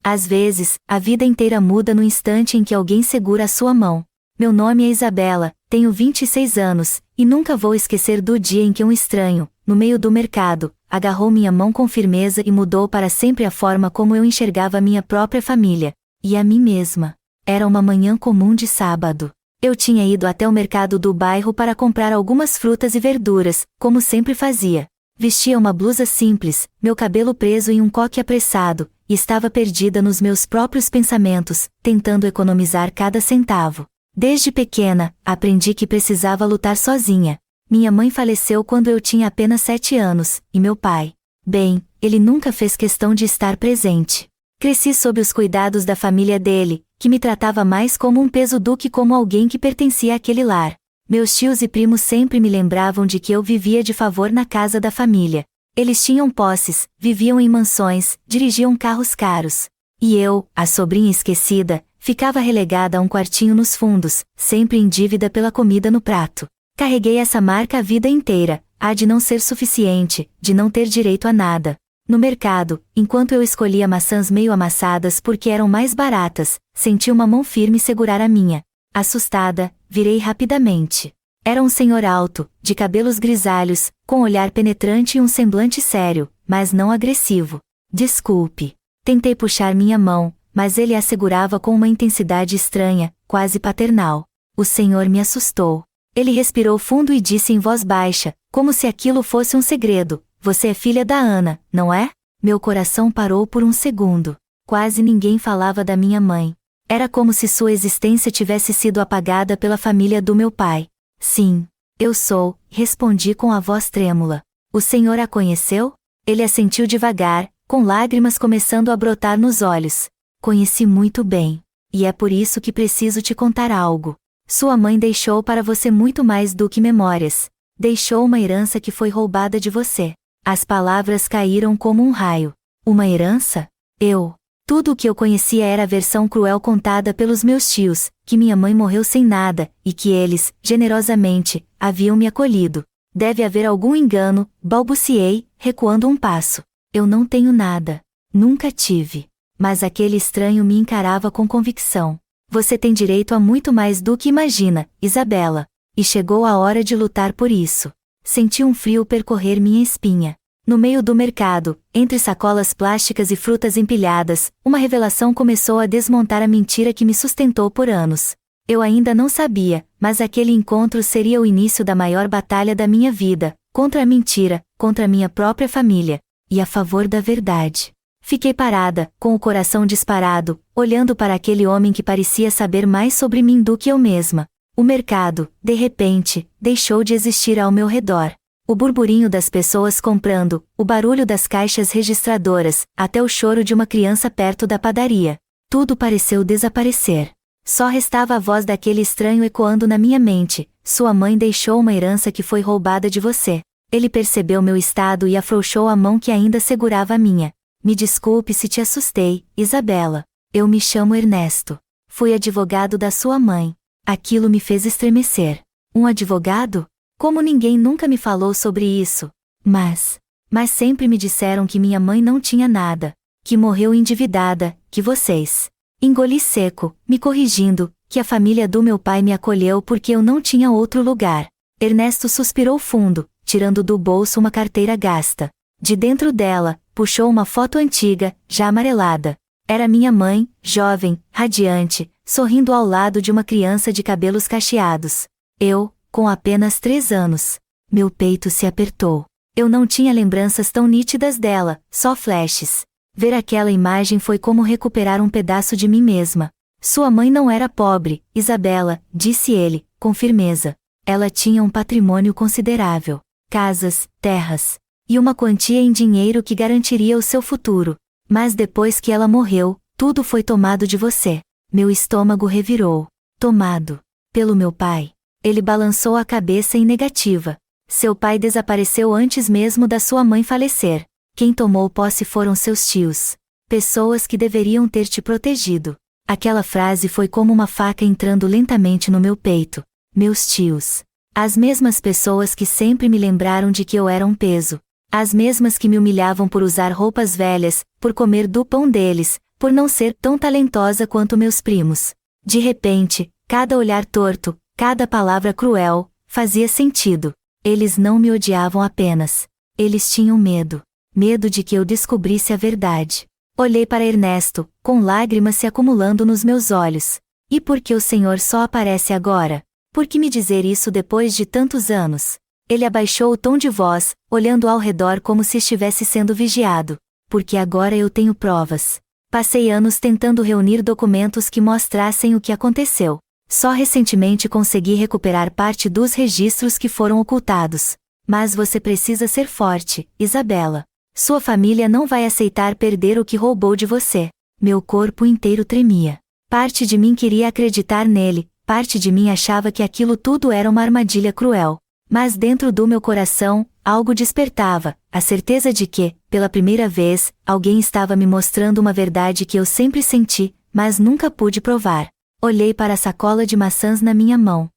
Às vezes, a vida inteira muda no instante em que alguém segura a sua mão. Meu nome é Isabela, tenho 26 anos, e nunca vou esquecer do dia em que um estranho, no meio do mercado, agarrou minha mão com firmeza e mudou para sempre a forma como eu enxergava minha própria família, e a mim mesma. Era uma manhã comum de sábado. Eu tinha ido até o mercado do bairro para comprar algumas frutas e verduras, como sempre fazia. Vestia uma blusa simples, meu cabelo preso em um coque apressado, e estava perdida nos meus próprios pensamentos, tentando economizar cada centavo. Desde pequena, aprendi que precisava lutar sozinha. Minha mãe faleceu quando eu tinha apenas 7 anos, e meu pai, bem, ele nunca fez questão de estar presente. Cresci sob os cuidados da família dele, que me tratava mais como um peso do que como alguém que pertencia àquele lar. Meus tios e primos sempre me lembravam de que eu vivia de favor na casa da família. Eles tinham posses, viviam em mansões, dirigiam carros caros. E eu, a sobrinha esquecida, ficava relegada a um quartinho nos fundos, sempre em dívida pela comida no prato. Carreguei essa marca a vida inteira, a de não ser suficiente, de não ter direito a nada. No mercado, enquanto eu escolhia maçãs meio amassadas porque eram mais baratas, senti uma mão firme segurar a minha. Assustada, virei rapidamente. Era um senhor alto, de cabelos grisalhos, com olhar penetrante e um semblante sério, mas não agressivo. Desculpe. Tentei puxar minha mão, mas ele a segurava com uma intensidade estranha, quase paternal. O senhor me assustou. Ele respirou fundo e disse em voz baixa, como se aquilo fosse um segredo: "Você é filha da Ana, não é?" Meu coração parou por um segundo. Quase ninguém falava da minha mãe. Era como se sua existência tivesse sido apagada pela família do meu pai. "Sim, eu sou", respondi com a voz trêmula. "O senhor a conheceu?" Ele assentiu devagar, com lágrimas começando a brotar nos olhos. "Conheci muito bem. E é por isso que preciso te contar algo. Sua mãe deixou para você muito mais do que memórias. Deixou uma herança que foi roubada de você." As palavras caíram como um raio. Uma herança? Tudo o que eu conhecia era a versão cruel contada pelos meus tios, que minha mãe morreu sem nada, e que eles, generosamente, haviam me acolhido. "Deve haver algum engano", balbuciei, recuando um passo. "Eu não tenho nada. Nunca tive." Mas aquele estranho me encarava com convicção. "Você tem direito a muito mais do que imagina, Isabela. E chegou a hora de lutar por isso." Senti um frio percorrer minha espinha. No meio do mercado, entre sacolas plásticas e frutas empilhadas, uma revelação começou a desmontar a mentira que me sustentou por anos. Eu ainda não sabia, mas aquele encontro seria o início da maior batalha da minha vida, contra a mentira, contra minha própria família, e a favor da verdade. Fiquei parada, com o coração disparado, olhando para aquele homem que parecia saber mais sobre mim do que eu mesma. O mercado, de repente, deixou de existir ao meu redor. O burburinho das pessoas comprando, o barulho das caixas registradoras, até o choro de uma criança perto da padaria. Tudo pareceu desaparecer. Só restava a voz daquele estranho ecoando na minha mente: "Sua mãe deixou uma herança que foi roubada de você." Ele percebeu meu estado e afrouxou a mão que ainda segurava a minha. "Me desculpe se te assustei, Isabela. Eu me chamo Ernesto. Fui advogado da sua mãe." Aquilo me fez estremecer. Um advogado? Como ninguém nunca me falou sobre isso? Mas sempre me disseram que minha mãe não tinha nada, que morreu endividada, que vocês... Engoli seco, me corrigindo, que a família do meu pai me acolheu porque eu não tinha outro lugar. Ernesto suspirou fundo, tirando do bolso uma carteira gasta. De dentro dela, puxou uma foto antiga, já amarelada. Era minha mãe, jovem, radiante, sorrindo ao lado de uma criança de cabelos cacheados. Eu, com apenas 3 anos. Meu peito se apertou. Eu não tinha lembranças tão nítidas dela, só flashes. Ver aquela imagem foi como recuperar um pedaço de mim mesma. "Sua mãe não era pobre, Isabela", disse ele, com firmeza. "Ela tinha um patrimônio considerável. Casas, terras. E uma quantia em dinheiro que garantiria o seu futuro. Mas depois que ela morreu, tudo foi tomado de você." Meu estômago revirou. "Tomado? Pelo meu pai?" Ele balançou a cabeça em negativa. "Seu pai desapareceu antes mesmo da sua mãe falecer. Quem tomou posse foram seus tios. Pessoas que deveriam ter te protegido." Aquela frase foi como uma faca entrando lentamente no meu peito. Meus tios. As mesmas pessoas que sempre me lembraram de que eu era um peso. As mesmas que me humilhavam por usar roupas velhas, por comer do pão deles, por não ser tão talentosa quanto meus primos. De repente, cada olhar torto, cada palavra cruel, fazia sentido. Eles não me odiavam apenas. Eles tinham medo. Medo de que eu descobrisse a verdade. Olhei para Ernesto, com lágrimas se acumulando nos meus olhos. E por que o Senhor só aparece agora? Por que me dizer isso depois de tantos anos? Ele abaixou o tom de voz, olhando ao redor como se estivesse sendo vigiado. Porque agora eu tenho provas. Passei anos tentando reunir documentos que mostrassem o que aconteceu. Só recentemente consegui recuperar parte dos registros que foram ocultados. Mas você precisa ser forte, Isabela. Sua família não vai aceitar perder o que roubou de você. Meu corpo inteiro tremia. Parte de mim queria acreditar nele, parte de mim achava que aquilo tudo era uma armadilha cruel. Mas dentro do meu coração, algo despertava, a certeza de que, pela primeira vez, alguém estava me mostrando uma verdade que eu sempre senti, mas nunca pude provar. Olhei para a sacola de maçãs na minha mão.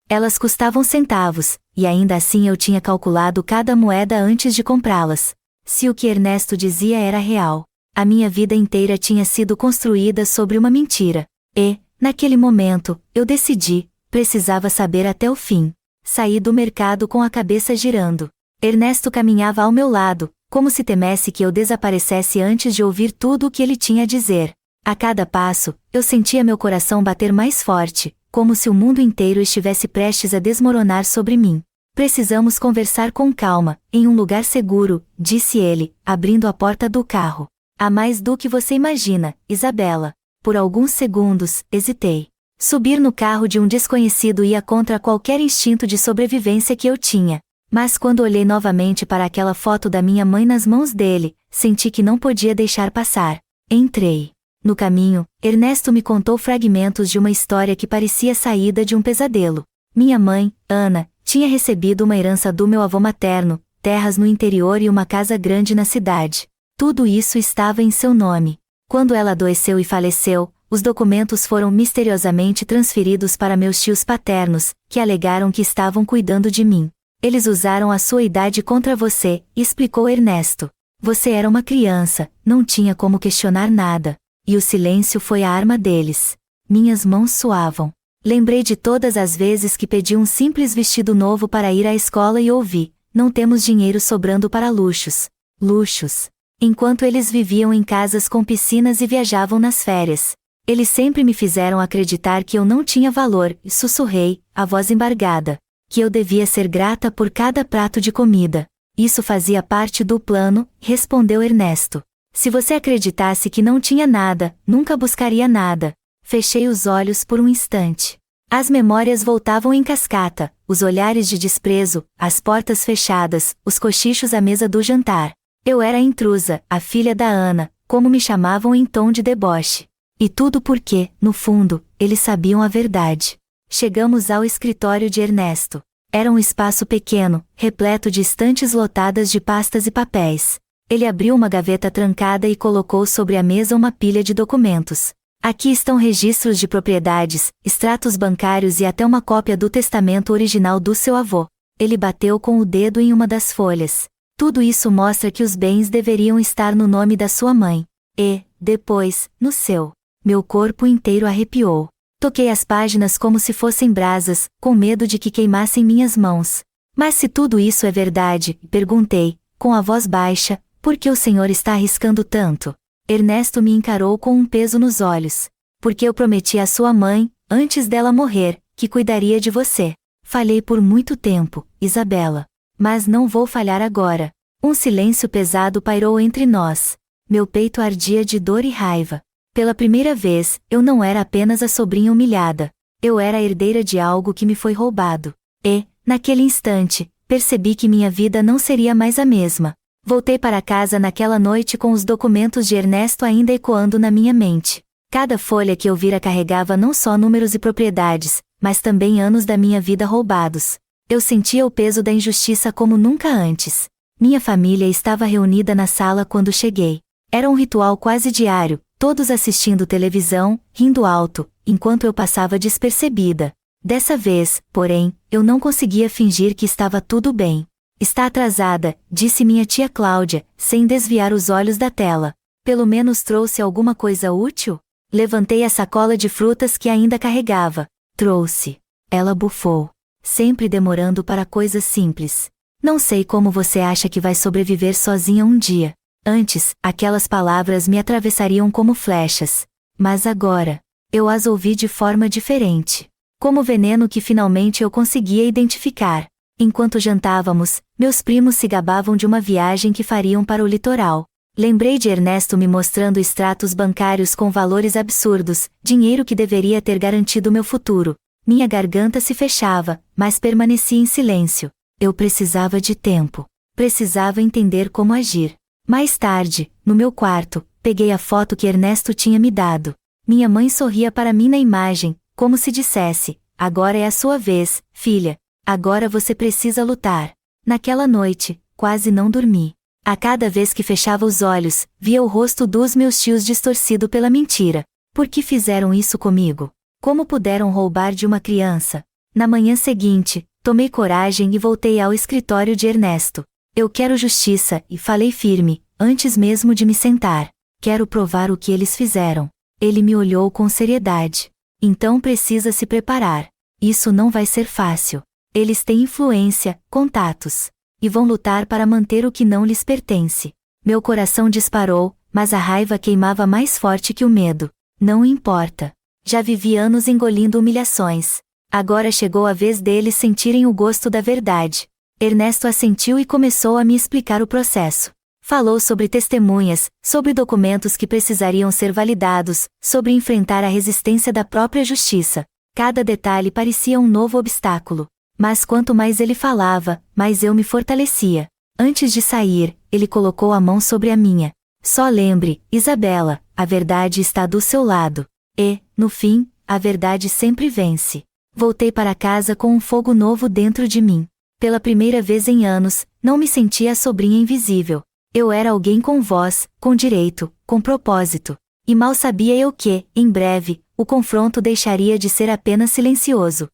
Elas custavam centavos, e ainda assim eu tinha calculado cada moeda antes de comprá-las. Se o que Ernesto dizia era real, a minha vida inteira tinha sido construída sobre uma mentira. E, naquele momento, eu decidi, precisava saber até o fim. Saí do mercado com a cabeça girando. Ernesto caminhava ao meu lado, como se temesse que eu desaparecesse antes de ouvir tudo o que ele tinha a dizer. A cada passo, eu sentia meu coração bater mais forte, como se o mundo inteiro estivesse prestes a desmoronar sobre mim. Precisamos conversar com calma, em um lugar seguro, disse ele, abrindo a porta do carro. Há mais do que você imagina, Isabela. Por alguns segundos, hesitei. Subir no carro de um desconhecido ia contra qualquer instinto de sobrevivência que eu tinha. Mas quando olhei novamente para aquela foto da minha mãe nas mãos dele, senti que não podia deixar passar. Entrei. No caminho, Ernesto me contou fragmentos de uma história que parecia saída de um pesadelo. Minha mãe, Ana, tinha recebido uma herança do meu avô materno, terras no interior e uma casa grande na cidade. Tudo isso estava em seu nome. Quando ela adoeceu e faleceu, os documentos foram misteriosamente transferidos para meus tios paternos, que alegaram que estavam cuidando de mim. Eles usaram a sua idade contra você, explicou Ernesto. Você era uma criança, não tinha como questionar nada. E o silêncio foi a arma deles. Minhas mãos suavam. Lembrei de todas as vezes que pedi um simples vestido novo para ir à escola e ouvi: não temos dinheiro sobrando para luxos. Luxos. Enquanto eles viviam em casas com piscinas e viajavam nas férias. Eles sempre me fizeram acreditar que eu não tinha valor, e sussurrei, a voz embargada. Que eu devia ser grata por cada prato de comida. Isso fazia parte do plano, respondeu Ernesto. Se você acreditasse que não tinha nada, nunca buscaria nada. Fechei os olhos por um instante. As memórias voltavam em cascata, os olhares de desprezo, as portas fechadas, os cochichos à mesa do jantar. Eu era a intrusa, a filha da Ana, como me chamavam em tom de deboche. E tudo porque, no fundo, eles sabiam a verdade. Chegamos ao escritório de Ernesto. Era um espaço pequeno, repleto de estantes lotadas de pastas e papéis. Ele abriu uma gaveta trancada e colocou sobre a mesa uma pilha de documentos. Aqui estão registros de propriedades, extratos bancários e até uma cópia do testamento original do seu avô. Ele bateu com o dedo em uma das folhas. Tudo isso mostra que os bens deveriam estar no nome da sua mãe. E, depois, no seu. Meu corpo inteiro arrepiou. Toquei as páginas como se fossem brasas, com medo de que queimassem minhas mãos. Mas se tudo isso é verdade, perguntei, com a voz baixa, por que o senhor está arriscando tanto? Ernesto me encarou com um peso nos olhos. Porque eu prometi à sua mãe, antes dela morrer, que cuidaria de você. Falhei por muito tempo, Isabela. Mas não vou falhar agora. Um silêncio pesado pairou entre nós. Meu peito ardia de dor e raiva. Pela primeira vez, eu não era apenas a sobrinha humilhada. Eu era a herdeira de algo que me foi roubado. E, naquele instante, percebi que minha vida não seria mais a mesma. Voltei para casa naquela noite com os documentos de Ernesto ainda ecoando na minha mente. Cada folha que eu vira carregava não só números e propriedades, mas também anos da minha vida roubados. Eu sentia o peso da injustiça como nunca antes. Minha família estava reunida na sala quando cheguei. Era um ritual quase diário, todos assistindo televisão, rindo alto, enquanto eu passava despercebida. Dessa vez, porém, eu não conseguia fingir que estava tudo bem. Está atrasada, disse minha tia Cláudia, sem desviar os olhos da tela. Pelo menos trouxe alguma coisa útil? Levantei a sacola de frutas que ainda carregava. Trouxe. Ela bufou. Sempre demorando para coisas simples. Não sei como você acha que vai sobreviver sozinha um dia. Antes, aquelas palavras me atravessariam como flechas. Mas agora, eu as ouvi de forma diferente. Como veneno que finalmente eu conseguia identificar. Enquanto jantávamos, meus primos se gabavam de uma viagem que fariam para o litoral. Lembrei de Ernesto me mostrando extratos bancários com valores absurdos, dinheiro que deveria ter garantido meu futuro. Minha garganta se fechava, mas permanecia em silêncio. Eu precisava de tempo. Precisava entender como agir. Mais tarde, no meu quarto, peguei a foto que Ernesto tinha me dado. Minha mãe sorria para mim na imagem, como se dissesse: agora é a sua vez, filha. Agora você precisa lutar. Naquela noite, quase não dormi. A cada vez que fechava os olhos, via o rosto dos meus tios distorcido pela mentira. Por que fizeram isso comigo? Como puderam roubar de uma criança? Na manhã seguinte, tomei coragem e voltei ao escritório de Ernesto. Eu quero justiça, e falei firme, antes mesmo de me sentar. Quero provar o que eles fizeram. Ele me olhou com seriedade. Então precisa se preparar. Isso não vai ser fácil. Eles têm influência, contatos. E vão lutar para manter o que não lhes pertence. Meu coração disparou, mas a raiva queimava mais forte que o medo. Não importa. Já vivi anos engolindo humilhações. Agora chegou a vez deles sentirem o gosto da verdade. Ernesto assentiu e começou a me explicar o processo. Falou sobre testemunhas, sobre documentos que precisariam ser validados, sobre enfrentar a resistência da própria justiça. Cada detalhe parecia um novo obstáculo. Mas quanto mais ele falava, mais eu me fortalecia. Antes de sair, ele colocou a mão sobre a minha. Só lembre, Isabela, a verdade está do seu lado. E, no fim, a verdade sempre vence. Voltei para casa com um fogo novo dentro de mim. Pela primeira vez em anos, não me sentia a sobrinha invisível. Eu era alguém com voz, com direito, com propósito. E mal sabia eu que, em breve, o confronto deixaria de ser apenas silencioso.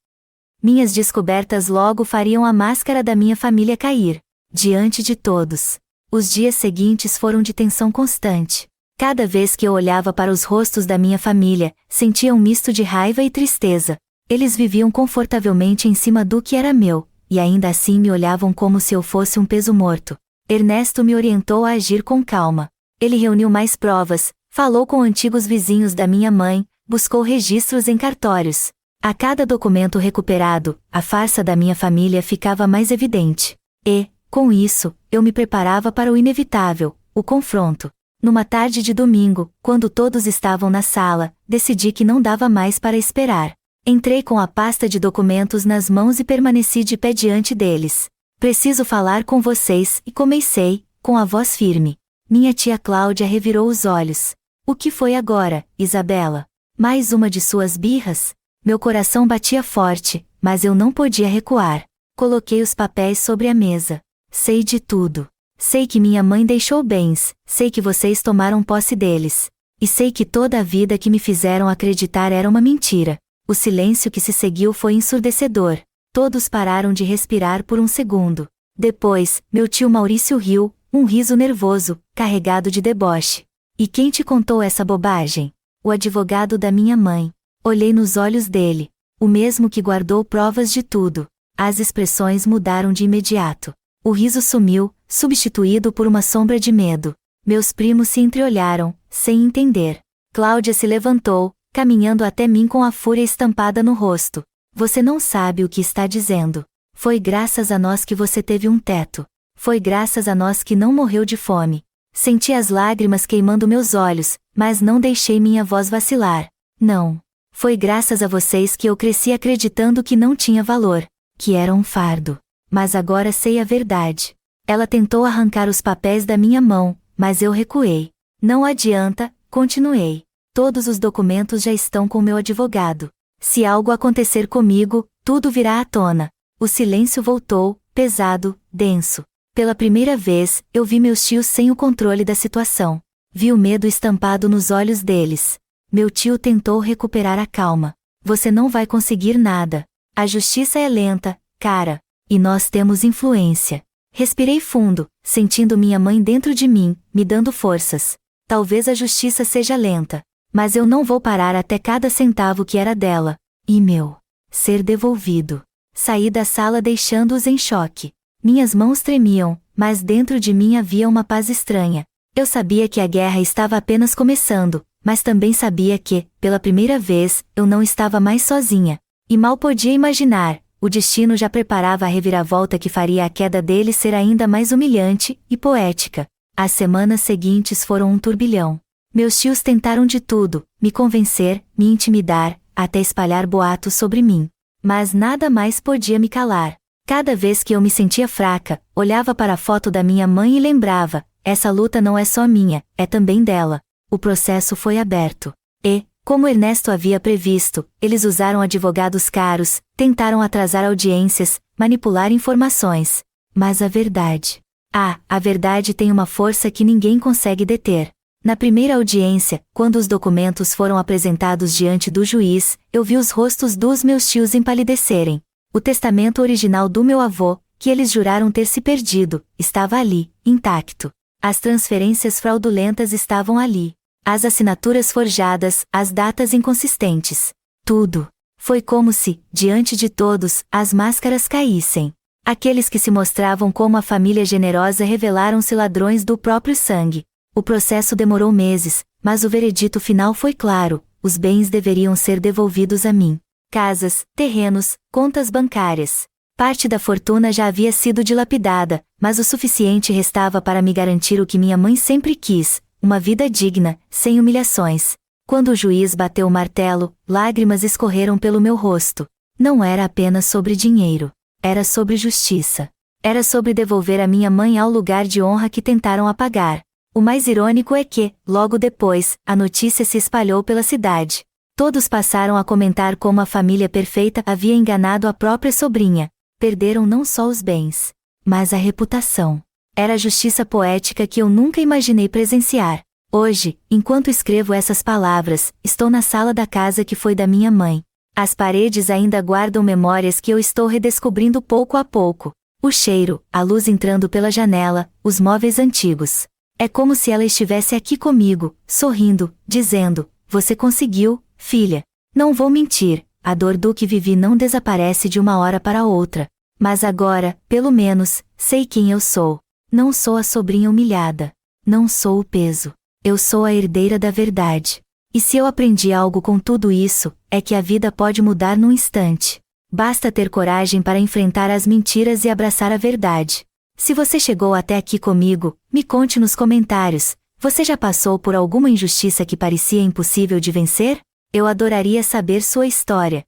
Minhas descobertas logo fariam a máscara da minha família cair. Diante de todos. Os dias seguintes foram de tensão constante. Cada vez que eu olhava para os rostos da minha família, sentia um misto de raiva e tristeza. Eles viviam confortavelmente em cima do que era meu, e ainda assim me olhavam como se eu fosse um peso morto. Ernesto me orientou a agir com calma. Ele reuniu mais provas, falou com antigos vizinhos da minha mãe, buscou registros em cartórios. A cada documento recuperado, a farsa da minha família ficava mais evidente. E, com isso, eu me preparava para o inevitável, o confronto. Numa tarde de domingo, quando todos estavam na sala, decidi que não dava mais para esperar. Entrei com a pasta de documentos nas mãos e permaneci de pé diante deles. Preciso falar com vocês, e comecei, com a voz firme. Minha tia Cláudia revirou os olhos. O que foi agora, Isabela? Mais uma de suas birras? Meu coração batia forte, mas eu não podia recuar. Coloquei os papéis sobre a mesa. Sei de tudo. Sei que minha mãe deixou bens, sei que vocês tomaram posse deles. E sei que toda a vida que me fizeram acreditar era uma mentira. O silêncio que se seguiu foi ensurdecedor. Todos pararam de respirar por um segundo. Depois, meu tio Maurício riu, um riso nervoso, carregado de deboche. E quem te contou essa bobagem? O advogado da minha mãe. Olhei nos olhos dele. O mesmo que guardou provas de tudo. As expressões mudaram de imediato. O riso sumiu, substituído por uma sombra de medo. Meus primos se entreolharam, sem entender. Cláudia se levantou, caminhando até mim com a fúria estampada no rosto. Você não sabe o que está dizendo. Foi graças a nós que você teve um teto. Foi graças a nós que não morreu de fome. Senti as lágrimas queimando meus olhos, mas não deixei minha voz vacilar. Não. Foi graças a vocês que eu cresci acreditando que não tinha valor, que era um fardo. Mas agora sei a verdade. Ela tentou arrancar os papéis da minha mão, mas eu recuei. Não adianta, continuei. Todos os documentos já estão com meu advogado. Se algo acontecer comigo, tudo virá à tona. O silêncio voltou, pesado, denso. Pela primeira vez, eu vi meus tios sem o controle da situação. Vi o medo estampado nos olhos deles. Meu tio tentou recuperar a calma. Você não vai conseguir nada. A justiça é lenta, cara. E nós temos influência. Respirei fundo, sentindo minha mãe dentro de mim, me dando forças. talvez a justiça seja lenta, mas eu não vou parar até cada centavo que era dela, e meu, ser devolvido. Saí da sala deixando-os em choque. Minhas mãos tremiam, mas dentro de mim havia uma paz estranha. Eu sabia que a guerra estava apenas começando, mas também sabia que, pela primeira vez, eu não estava mais sozinha. E mal podia imaginar, o destino já preparava a reviravolta que faria a queda dele ser ainda mais humilhante e poética. As semanas seguintes foram um turbilhão. Meus tios tentaram de tudo, me convencer, me intimidar, até espalhar boatos sobre mim. Mas nada mais podia me calar. Cada vez que eu me sentia fraca, olhava para a foto da minha mãe e lembrava, essa luta não é só minha, é também dela. O processo foi aberto. E, como Ernesto havia previsto, eles usaram advogados caros, tentaram atrasar audiências, manipular informações. Mas a verdade... a verdade tem uma força que ninguém consegue deter. Na primeira audiência, quando os documentos foram apresentados diante do juiz, eu vi os rostos dos meus tios empalidecerem. O testamento original do meu avô, que eles juraram ter se perdido, estava ali, intacto. As transferências fraudulentas estavam ali. As assinaturas forjadas, as datas inconsistentes. Tudo. Foi como se, diante de todos, as máscaras caíssem. Aqueles que se mostravam como a família generosa revelaram-se ladrões do próprio sangue. O processo demorou meses, mas o veredito final foi claro: os bens deveriam ser devolvidos a mim. Casas, terrenos, contas bancárias. Parte da fortuna já havia sido dilapidada, mas o suficiente restava para me garantir o que minha mãe sempre quis: uma vida digna, sem humilhações. Quando o juiz bateu o martelo, lágrimas escorreram pelo meu rosto. Não era apenas sobre dinheiro. Era sobre justiça. Era sobre devolver a minha mãe ao lugar de honra que tentaram apagar. O mais irônico é que, logo depois, a notícia se espalhou pela cidade. Todos passaram a comentar como a família perfeita havia enganado a própria sobrinha. Perderam não só os bens, mas a reputação. Era a justiça poética que eu nunca imaginei presenciar. Hoje, enquanto escrevo essas palavras, estou na sala da casa que foi da minha mãe. As paredes ainda guardam memórias que eu estou redescobrindo pouco a pouco. O cheiro, a luz entrando pela janela, os móveis antigos. É como se ela estivesse aqui comigo, sorrindo, dizendo: você conseguiu, filha. Não vou mentir, a dor do que vivi não desaparece de uma hora para outra. Mas agora, pelo menos, sei quem eu sou. Não sou a sobrinha humilhada. Não sou o peso. Eu sou a herdeira da verdade. E se eu aprendi algo com tudo isso, é que a vida pode mudar num instante. Basta ter coragem para enfrentar as mentiras e abraçar a verdade. Se você chegou até aqui comigo, me conte nos comentários: você já passou por alguma injustiça que parecia impossível de vencer? Eu adoraria saber sua história.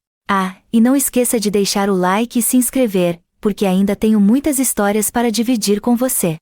E não esqueça de deixar o like e se inscrever, porque ainda tenho muitas histórias para dividir com você.